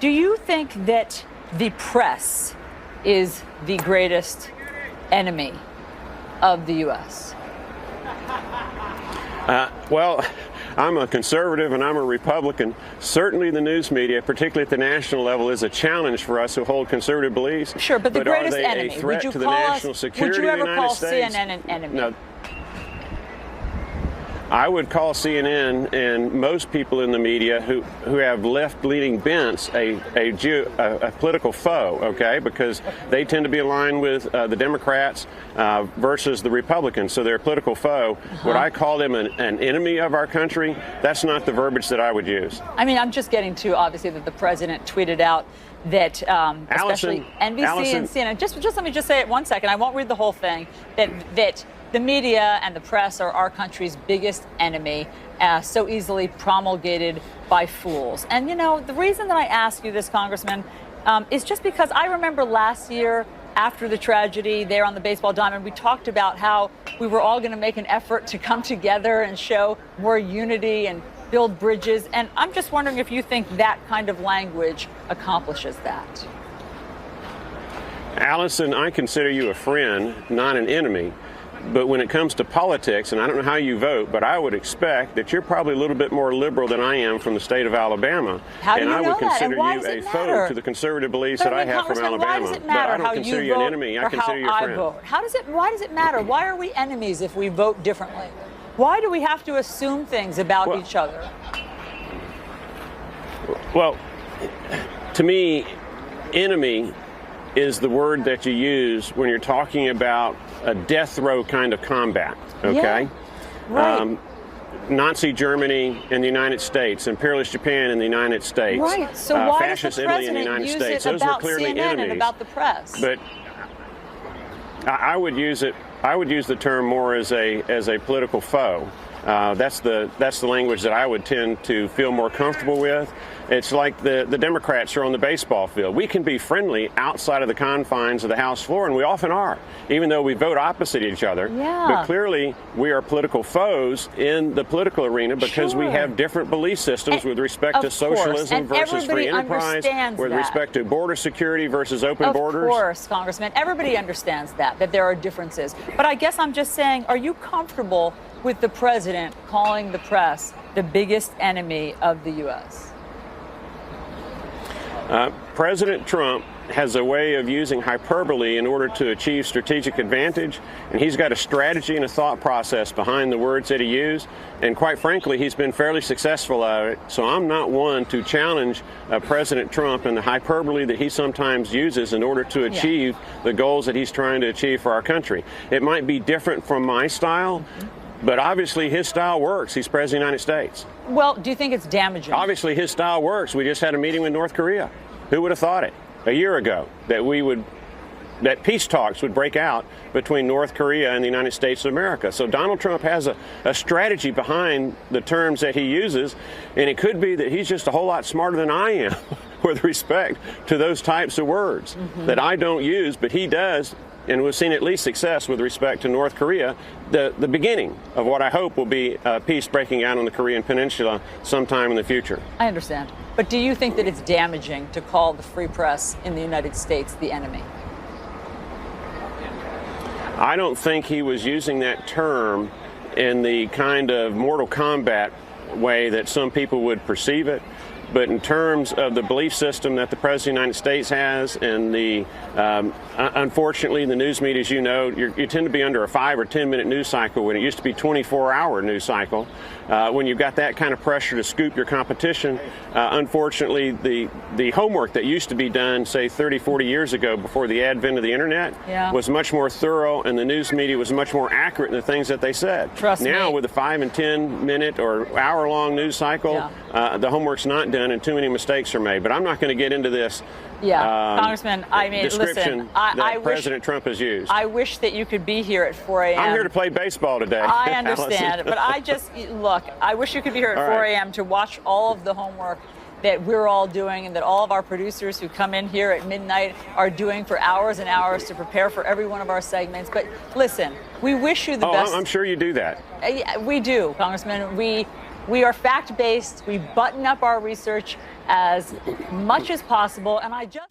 Do you think that the press is the greatest enemy of the U.S.? Well, I'm a conservative and I'm a Republican. Certainly the news media, particularly at the national level, is a challenge for us who hold conservative beliefs. Sure, but the greatest are they enemy. a threat to the national security would you of the ever United call States? CNN an enemy? No. I would call CNN and most people in the media who have left-leaning bents a political foe, okay? Because they tend to be aligned with the Democrats versus the Republicans, so they're a political foe. Would I call them an enemy of our country? That's not the verbiage that I would use. I mean, I'm just getting to, obviously, that the president tweeted out that especially NBC and CNN, just let me just say it 1 second. I won't read the whole thing, that the media and the press are our country's biggest enemy, so easily promulgated by fools. And, you know, the reason that I ask you this, Congressman, is just because I remember last year after the tragedy there on the baseball diamond, we talked about how we were all going to make an effort to come together and show more unity and build bridges. And I'm just wondering if you think that kind of language accomplishes that. Allison, I consider you a friend, not an enemy. But when it comes to politics, and I don't know how you vote, but I would expect that you're probably a little bit more liberal than I am from the state of Alabama. How do you know that? And I would consider you a foe to the conservative beliefs that I have from Alabama. Why does it matter but I don't consider you an enemy. I consider you a friend. Vote? Why does it matter? Why are we enemies if we vote differently? Why do we have to assume things about each other? Well, to me, enemy is the word that you use when you're talking about a death row kind of combat, okay? Yeah, right. Nazi Germany in the United States, imperialist Japan in the United States, right. So why fascist does the Italy in the United States. Those were clearly CNN enemies. And about the press? But I would use it. I would use the term more as a political foe. That's the language that I would tend to feel more comfortable with. It's like the Democrats are on the baseball field. We can be friendly outside of the confines of the House floor, and we often are, even though we vote opposite each other. Yeah. But clearly, we are political foes in the political arena because we have different belief systems with respect to socialism versus free enterprise, with respect to border security versus open borders. Of course, Congressman. Everybody understands that there are differences. But I guess I'm just saying, are you comfortable with the president calling the press the biggest enemy of the U.S.? President Trump has a way of using hyperbole in order to achieve strategic advantage, and he's got a strategy and a thought process behind the words that he used, and quite frankly, he's been fairly successful at it, so I'm not one to challenge President Trump and the hyperbole that he sometimes uses in order to achieve the goals that he's trying to achieve for our country. It might be different from my style, but obviously his style works. He's president of the United States. Well, do you think it's damaging? Obviously his style works. We just had a meeting with North Korea. Who would have thought it a year ago that peace talks would break out between North Korea and the United States of America? So Donald Trump has a strategy behind the terms that he uses, and it could be that he's just a whole lot smarter than I am with respect to those types of words that I don't use, but he does. And we've seen at least success with respect to North Korea, the beginning of what I hope will be peace breaking out on the Korean Peninsula sometime in the future. I understand. But do you think that it's damaging to call the free press in the United States the enemy? I don't think he was using that term in the kind of Mortal Kombat way that some people would perceive it. But in terms of the belief system that the President of the United States has, and the unfortunately, the news media, as you know, you tend to be under a 5 or 10 minute news cycle when it used to be 24-hour news cycle. When you've got that kind of pressure to scoop your competition, unfortunately, the homework that used to be done, say, 30, 40 years ago before the advent of the internet was much more thorough, and the news media was much more accurate in the things that they said. Trust me. Now, with a 5 and 10 minute or hour-long news cycle, the homework's not done and too many mistakes are made. But I'm not going to get into this Congressman, I mean, description listen, that President Trump has used. I wish that you could be here at 4 a.m. I'm here to play baseball today. I understand, but I wish you could be here at 4 a.m. to watch all of the homework that we're all doing and that all of our producers who come in here at midnight are doing for hours and hours to prepare for every one of our segments. But listen, we wish you the best. I'm sure you do that. We do, Congressman. We are fact-based. We button up our research as much as possible. And I just...